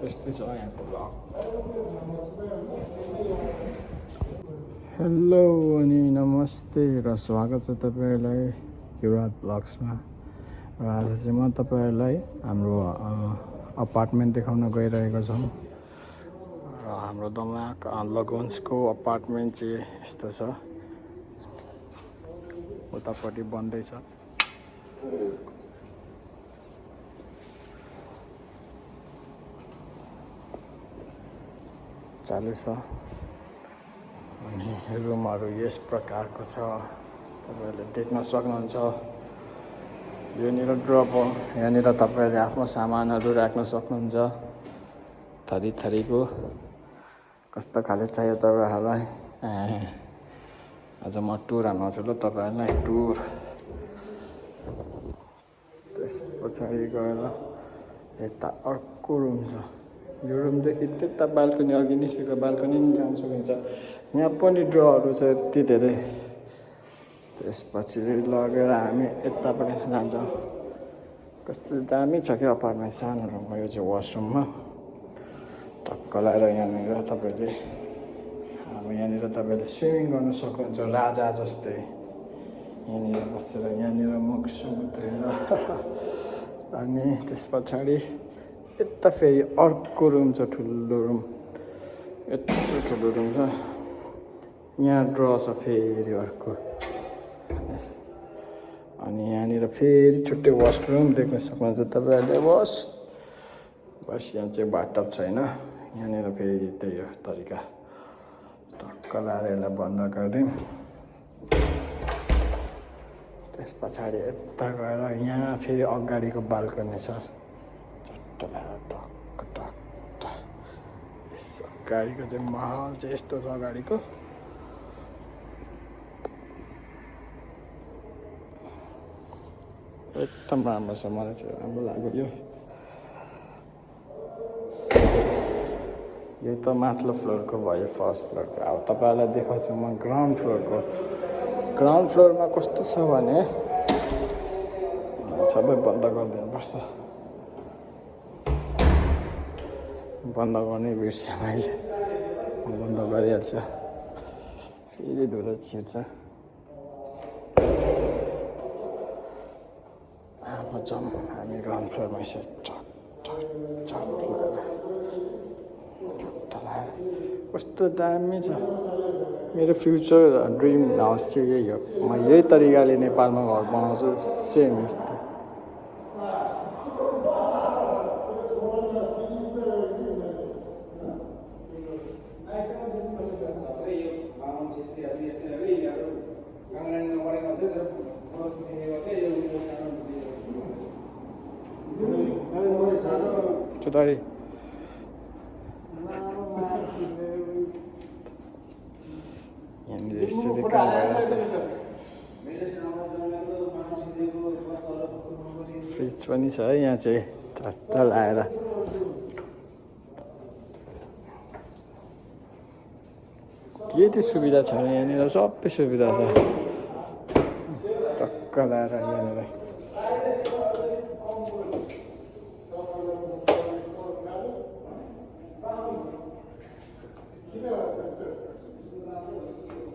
यस्तै छ यहाँको भ्लग। हेलो अनि नमस्ते र स्वागत छ तपाईँहरूलाई किरात ब्लग्समा। र आज चाहिँ म तपाईँहरूलाई हाम्रो अपार्टमेन्ट देखाउन गइरहेको छौँ। र हाम्रो दमाक लगन्सको अपार्टमेन्ट चाहिँ यस्तो छ। उतापट्टि बन्दैछ। चालु छ अनि रुमहरू यस प्रकारको छ, तपाईँहरूले देख्न सक्नुहुन्छ। यहाँनिर ड्रप हो, यहाँनिर तपाईँहरूले आफ्नो सामानहरू राख्न सक्नुहुन्छ। थरी थरीको कस्तो खाले चाहियो तपाईँहरूलाई। आज म टुर हान्छु ल तपाईँहरूलाई टुर। त्यस पछाडि गएर यता अर्को रुम छ। यो रुमदेखि त्यता बाल्कनी अघि निस्केको बाल्कनी पनि जान सकिन्छ। यहाँ पनि ड्रहरू छ यति धेरै। त्यसपछि लगेर हामी यतापट्टि जान्छौँ। कस्तो दामी छ क्या अपार्टमेन्ट, सानो रुममा। यो चाहिँ वासरुममा टक्क लगाएर यहाँनिर तपाईँले स्विमिङ गर्न सक्नुहुन्छ राजा जस्तै। यहाँनिर बसेर यहाँनिर मुख सुख धोएर अनि त्यस पछाडि यता फेरि अर्को रुम छ, ठुलो रुम। यत्रो ठुलो रुम छ। यहाँ ड्र छ फेरि अर्को। अनि यहाँनिर फेरि छुट्टै वासरुम देख्न सक्नुहुन्छ तपाईँहरूले। बस यहाँ चाहिँ बाथटब छैन। यहाँनिर फेरि त्यही हो तरिका। टक्क लाएर यसलाई बन्द गरिदिउँ। त्यस पछाडि यता गएर यहाँ फेरि अगाडिको बाल्कनी छ। चट्ट लगाएर टक्क टक्क अगाडिको चाहिँ महल चाहिँ यस्तो छ। अगाडिको एकदम राम्रो छ, मलाई चाहिँ राम्रो लाग्यो। यो त माथिल्लो फ्लोरको भयो, फर्स्ट फ्लोरको। अब तपाईँहरूलाई देखाउँछु म ग्राउन्ड फ्लोरको। ग्राउन्ड फ्लोरमा कस्तो छ भने सबै बन्द गरिदिनुपर्छ। बन्द गर्ने बिर्सेँ मैले, बन्द गरिहाल्छ। फेरि धुलो छिर्छ। अब जाउँ हामी ग्राउन्ड फ्लोरमा। यसो कस्तो दामी छ। मेरो फ्युचर ड्रिम हाउस चाहिँ यही हो। म यही तरिकाले नेपालमा घर बनाउँछु, सेम यस्तो। चुतारी यहाँनिर यसरी काम भइरहेछ। फ्रिज पनि छ है यहाँ चाहिँ चट्ट लाएर। के चाहिँ सुविधा छैन यहाँनिर, सबै सुविधा छ। टक्क लाएर यहाँनिर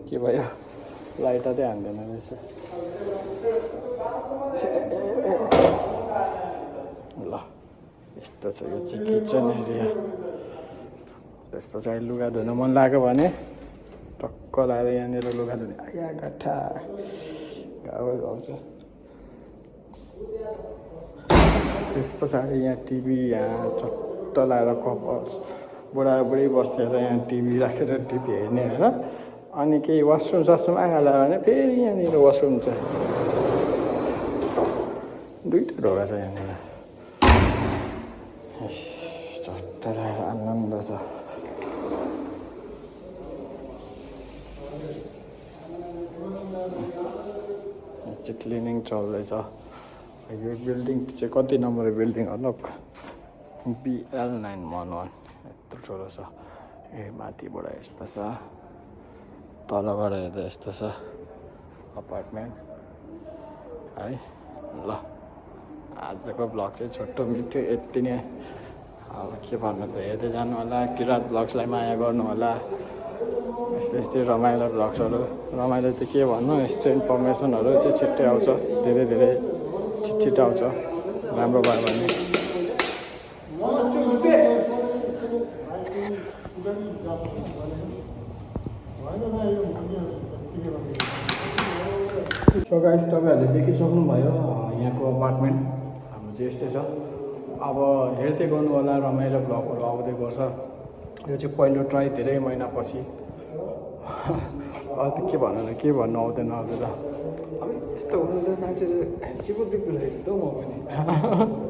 के भयो, लाइटरै हान्दैन रहेछ। ल यस्तो छ, यो चाहिँ किचन एरिया। त्यस पछाडि लुगा धुन मन लाग्यो भने टक्क लगाएर यहाँनिर लुगा धुने। आया गट्ठा गाउँ गाउँछ। त्यस पछाडि यहाँ टिभी, यहाँ चट्ट लगाएर कपल्स बुढाबुढी बस्नेर यहाँ टिभी राखेर टिभी हेर्ने होइन। अनि केही वासरुम सासरुम आइहाल्यो भने फेरि यहाँनिर वासरुम छ। दुईवटा ढोका छ यहाँनिर। चट्ट लगाएर आनन्द छ। चाहिँ क्लिनिङ चल्दैछ। यो बिल्डिङ चाहिँ कति नम्बर बिल्डिङ होला, BL911। यत्रो ठुलो छ। ए माथिबाट यस्तो छ, तलबाट हेर्दा यस्तो छ अपार्टमेन्ट है। ल आजको ब्लग चाहिँ छोटो मिठो यति नै। अब के भन्नु त हेर्दै जानु होला किरात ब्लग्सलाई माया गर्नु होला यस्तै यस्तै रमाइलो ब्लग्सहरू रमाइलो त के भन्नु यस्तो इन्फर्मेसनहरू चाहिँ छिट्टै आउँछ धेरै धेरै छिट्छिटो आउँछ राम्रो भयो भने सो गाइस तपाईँहरूले देखिसक्नुभयो यहाँको अपार्टमेन्ट हाम्रो चाहिँ यस्तै छ अब हेर्दै गर्नु होला रमाइलो ब्लगहरू आउँदै गर्छ यो चाहिँ पहिलो ट्राई धेरै महिनापछि अब के भन्नु आउँदैन अब यस्तो हुँदैन मान्छे चाहिँ चिपो देख्दो रहेछ त म पनि